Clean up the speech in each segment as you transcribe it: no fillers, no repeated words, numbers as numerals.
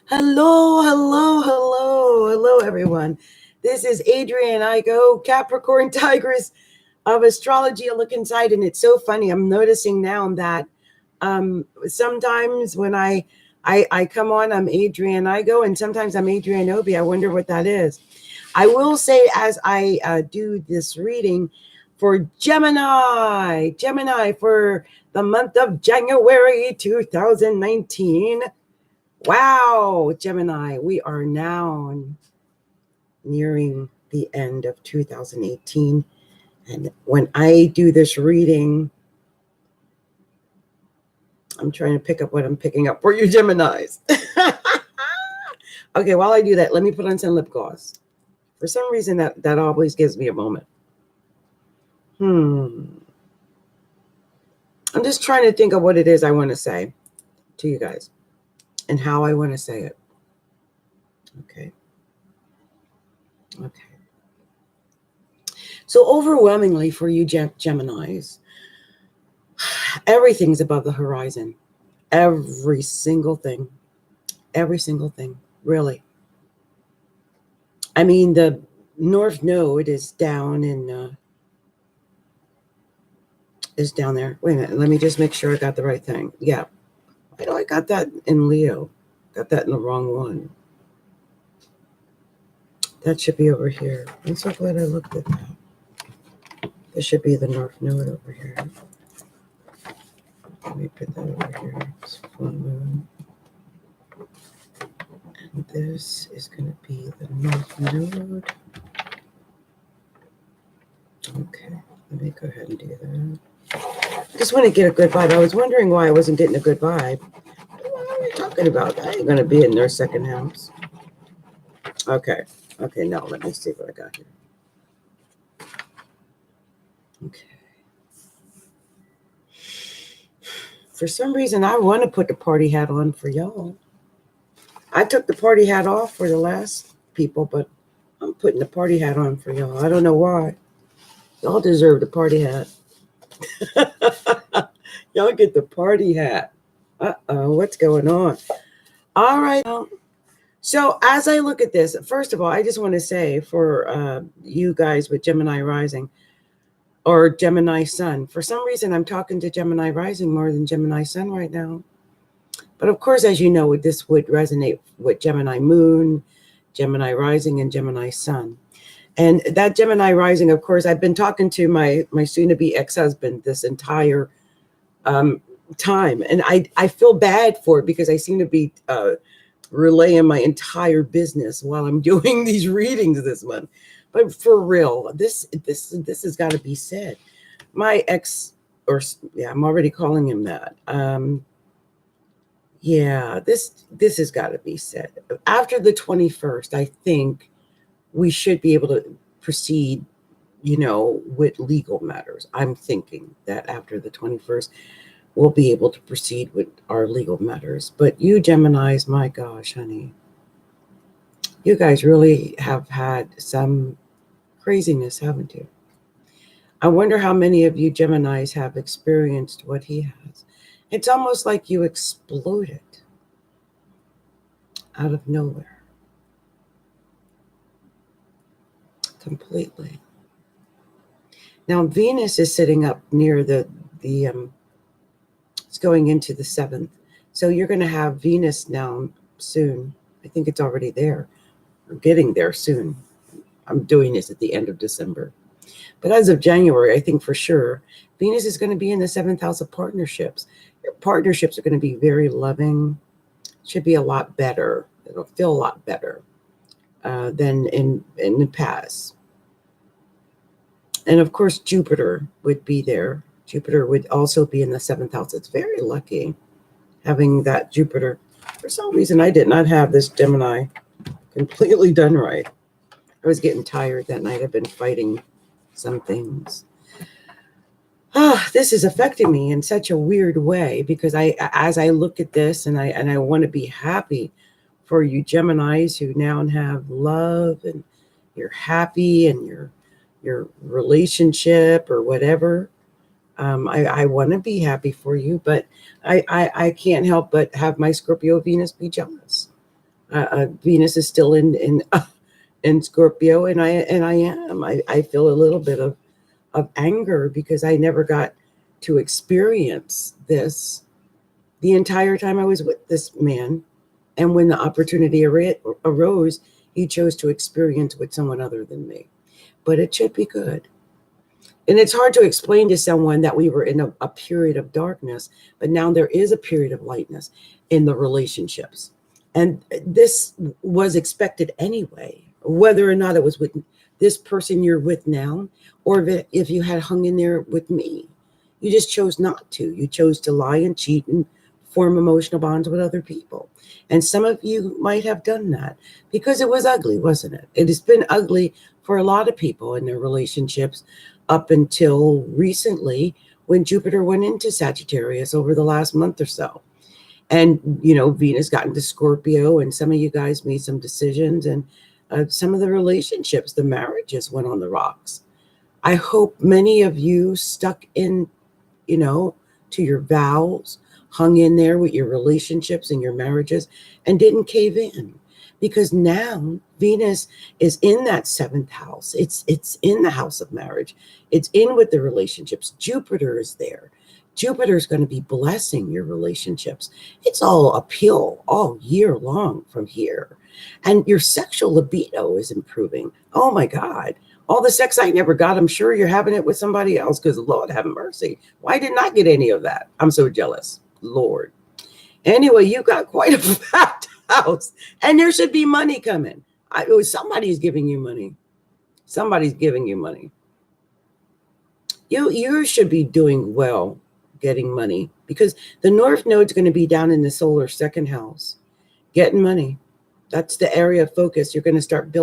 Hello, hello, hello, hello, everyone. This is Adrienne Igo, Capricorntigress of Astrology, a look inside. And it's so funny. I'm noticing now that sometimes when I come on, I'm Adrienne Igo, and sometimes I'm Adrienne Obi. I wonder what that is. I will say, as I do this reading for Gemini for the month of January 2019. Wow, Gemini, we are now nearing the end of 2018. And when I do this reading, I'm trying to pick up what I'm picking up for you, Geminis. Okay, while I do that, let me put on some lip gloss. For some reason, that always gives me a moment. I'm just trying to think of what it is I want to say to you guys and how I want to say it. Okay. So overwhelmingly for you Geminis, everything's above the horizon. Every single thing, really. I mean, the North Node is down is down there. Wait a minute, let me just make sure I got the right thing. Yeah, I know I got that in Leo. Got that in the wrong one. That should be over here. I'm so glad I looked at that. This should be the North Node over here. Let me put that over here. It's full moon. And this is going to be the North Node. Okay, let me go ahead and do that. I just want to get a good vibe. I was wondering why I wasn't getting a good vibe. What are we talking about? I ain't going to be in their second house. Okay, now let me see what I got here. Okay. For some reason, I want to put the party hat on for y'all. I took the party hat off for the last people, but I'm putting the party hat on for y'all. I don't know why. Y'all deserve the party hat. Y'all get the party hat. Uh-oh, what's going on? All right. So as I look at this, first of all, I just want to say for you guys with Gemini rising or Gemini sun, for some reason, I'm talking to Gemini rising more than Gemini sun right now. But of course, as you know, this would resonate with Gemini moon, Gemini rising, and Gemini sun. And that Gemini rising, of course, I've been talking to my soon-to-be ex-husband this entire time. And I feel bad for it because I seem to be relaying my entire business while I'm doing these readings this month. But for real, this has got to be said. My ex, I'm already calling him that. Yeah, this has got to be said. After the 21st, I think we should be able to proceed, with legal matters. I'm thinking that after the 21st, we'll be able to proceed with our legal matters. But you Geminis, my gosh, honey, you guys really have had some craziness, haven't you? I wonder how many of you Geminis have experienced what he has. It's almost like you exploded out of nowhere. Completely. Now, Venus is sitting up near it's going into the 7th. So you're going to have Venus now soon. I think it's already there. We're getting there soon. I'm doing this at the end of December. But as of January, I think for sure, Venus is going to be in the 7th house of partnerships. Your partnerships are going to be very loving. Should be a lot better. It'll feel a lot better than in the past. And of course, Jupiter would be there. Jupiter would also be in the 7th house. It's very lucky having that Jupiter. For some reason, I did not have this Gemini completely done right. I was getting tired that night. I've been fighting some things. This is affecting me in such a weird way because as I look at this and I want to be happy for you Geminis who now have love and you're happy and your relationship or whatever. I want to be happy for you, but I can't help but have my Scorpio Venus be jealous. Venus is still in Scorpio, and I feel a little bit of anger because I never got to experience this the entire time I was with this man. And when the opportunity arose, he chose to experience with someone other than me. But it should be good. And it's hard to explain to someone that we were in a period of darkness, but now there is a period of lightness in the relationships. And this was expected anyway, whether or not it was with this person you're with now, or if you had hung in there with me. You just chose not to. You chose to lie and cheat and form emotional bonds with other people. And some of you might have done that because it was ugly, wasn't it? It has been ugly for a lot of people in their relationships up until recently when Jupiter went into Sagittarius over the last month or so. And, Venus got into Scorpio, and some of you guys made some decisions, and some of the relationships, the marriages went on the rocks. I hope many of you stuck in, to your vows, hung in there with your relationships and your marriages and didn't cave in, because now Venus is in that 7th house. It's in the house of marriage. It's in with the relationships. Jupiter is there. Jupiter is going to be blessing your relationships. It's all uphill all year long from here. And your sexual libido is improving. Oh my God. All the sex I never got, I'm sure you're having it with somebody else, because Lord have mercy. Why didn't I get any of that? I'm so jealous. Lord. Anyway, you got quite a packed house, and there should be money coming. Somebody's giving you money. Somebody's giving you money. You should be doing well getting money, because the North Node's going to be down in the solar 2nd house, getting money. That's the area of focus. You're going to start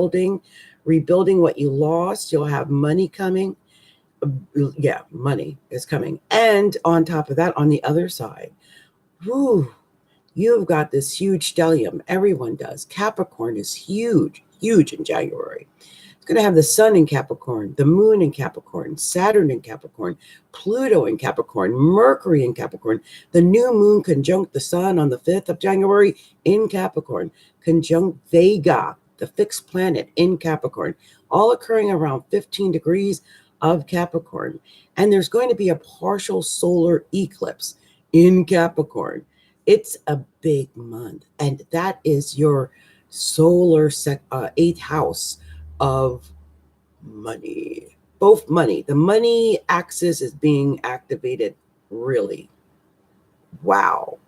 rebuilding what you lost. You'll have money coming. Yeah, money is coming. And on top of that, on the other side, you've got this huge stellium. Everyone does. Capricorn is huge in January. It's going to have the sun in Capricorn, the moon in Capricorn, Saturn in Capricorn, Pluto in Capricorn, Mercury in Capricorn. The new moon conjunct the sun on the 5th of January in Capricorn, conjunct Vega, the fixed planet in Capricorn, all occurring around 15 degrees of Capricorn. And there's going to be a partial solar eclipse in Capricorn. It's a big month, and that is your solar 8th house of money. Both money. The money axis is being activated, really. Wow.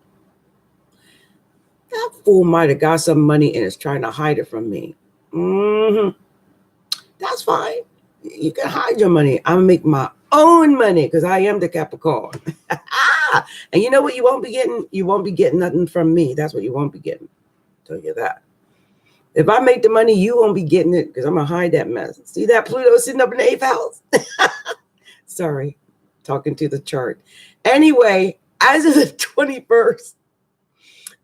That fool might have got some money and is trying to hide it from me. That's fine. You can hide your money. I'm going to make my own money because I am the Capricorn. And you know what you won't be getting? You won't be getting nothing from me. That's what you won't be getting. I'll tell you that. If I make the money, you won't be getting it because I'm going to hide that mess. See that Pluto sitting up in the 8th house? Sorry, talking to the chart. Anyway, as of the 21st,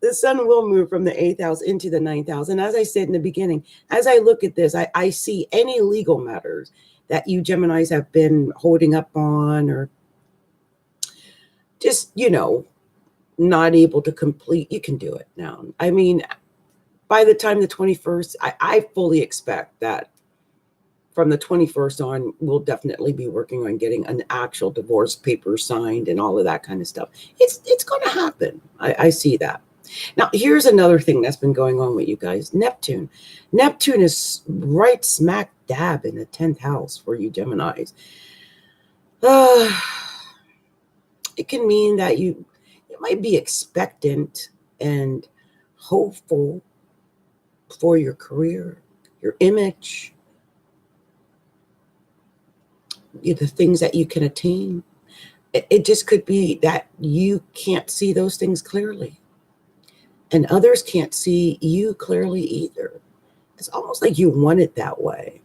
the sun will move from the 8th house into the 9th house. And as I said in the beginning, as I look at this, I see any legal matters that you Geminis have been holding up on, or just, not able to complete. You can do it now. I mean, by the time the 21st, I fully expect that from the 21st on, we'll definitely be working on getting an actual divorce paper signed and all of that kind of stuff. It's going to happen. I see that. Now, here's another thing that's been going on with you guys. Neptune. Neptune is right smack dab in the 10th house for you Geminis. It can mean that you might be expectant and hopeful for your career, your image, the things that you can attain. It just could be that you can't see those things clearly, and others can't see you clearly either. It's almost like you want it that way.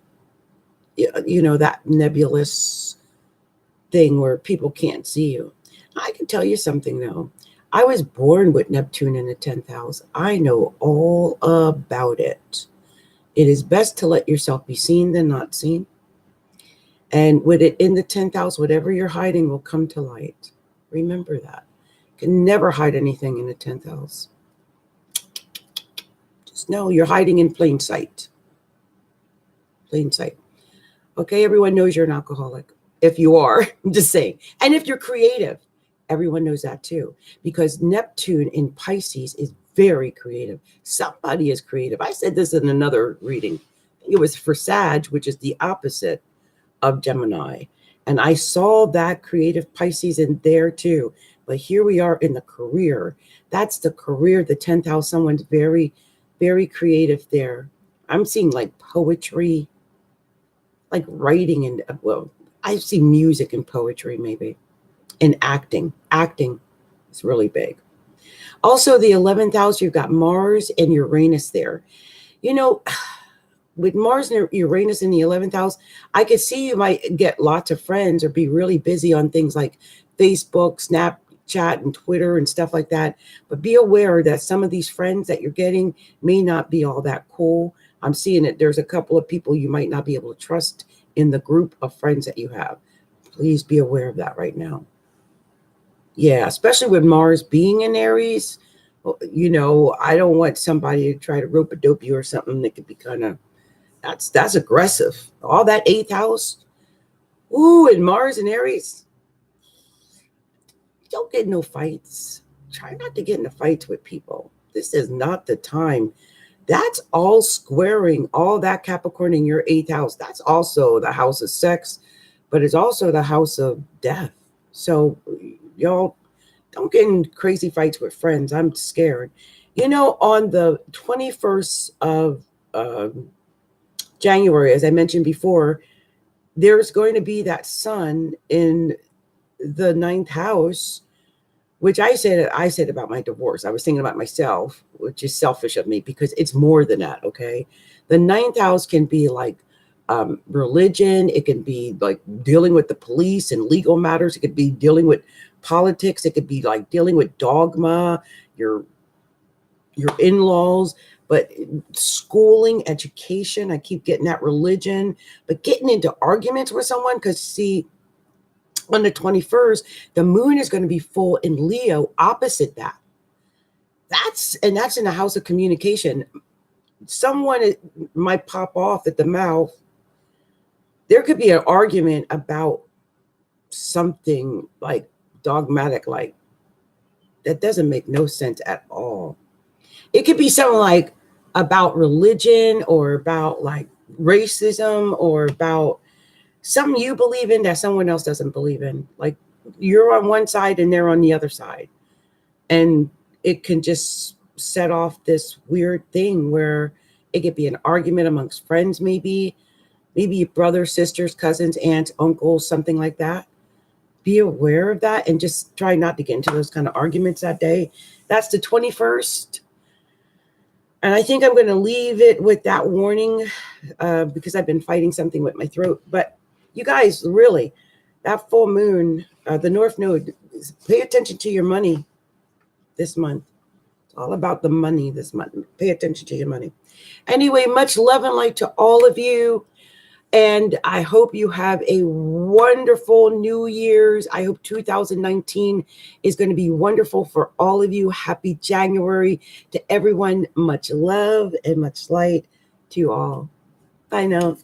That nebulous thing where people can't see you. I can tell you something, though. I was born with Neptune in the 10th house. I know all about it. It is best to let yourself be seen than not seen. And with it in the 10th house, whatever you're hiding will come to light. Remember that. You can never hide anything in the 10th house. No, you're hiding in plain sight. Plain sight. Okay, everyone knows you're an alcoholic. If you are, I'm just saying. And if you're creative, everyone knows that too. Because Neptune in Pisces is very creative. Somebody is creative. I said this in another reading. I think it was for Sag, which is the opposite of Gemini. And I saw that creative Pisces in there too. But here we are in the career. That's the career, the 10th house. Someone's very, very creative there. I'm seeing like poetry, like writing, and well, I see music and poetry maybe, and acting. Acting is really big. Also, the 11th house, you've got Mars and Uranus there. You know, with Mars and Uranus in the 11th house, I could see you might get lots of friends or be really busy on things like Facebook, Snapchat, and Twitter and stuff like that. But be aware that some of these friends that you're getting may not be all that cool. I'm seeing it. There's a couple of people you might not be able to trust in the group of friends that you have. Please be aware of that right now. Yeah, especially with Mars being in Aries. You know, I don't want somebody to try to rope-a-dope you or something that could be kind of, that's aggressive. All that 8th house. Ooh, and Mars and Aries. Don't get no fights. Try not to get into fights with people. This is not the time. That's all squaring all that Capricorn in your 8th house. That's also the house of sex, but it's also the house of death. So y'all don't get in crazy fights with friends. I'm scared. You know, on the 21st of January, as I mentioned before, there's going to be that sun in the 9th house, which I said about my divorce. I was thinking about myself, which is selfish of me because it's more than that, okay? The 9th house can be like religion. It can be like dealing with the police and legal matters. It could be dealing with politics. It could be like dealing with dogma, your in-laws, but schooling, education. I keep getting that religion, but getting into arguments with someone because see, on the 21st, the moon is going to be full in Leo, opposite that. That's in the house of communication. Someone might pop off at the mouth. There could be an argument about something like dogmatic, like that doesn't make no sense at all. It could be something like about religion or about like racism or about something you believe in that someone else doesn't believe in. Like you're on one side and they're on the other side. And it can just set off this weird thing where it could be an argument amongst friends, maybe brothers, sisters, cousins, aunts, uncles, something like that. Be aware of that and just try not to get into those kind of arguments that day. That's the 21st. And I think I'm going to leave it with that warning because I've been fighting something with my throat. But you guys, really, that full moon, the North Node, pay attention to your money this month. It's all about the money this month. Pay attention to your money. Anyway, much love and light to all of you. And I hope you have a wonderful New Year's. I hope 2019 is going to be wonderful for all of you. Happy January to everyone. Much love and much light to you all. Bye now.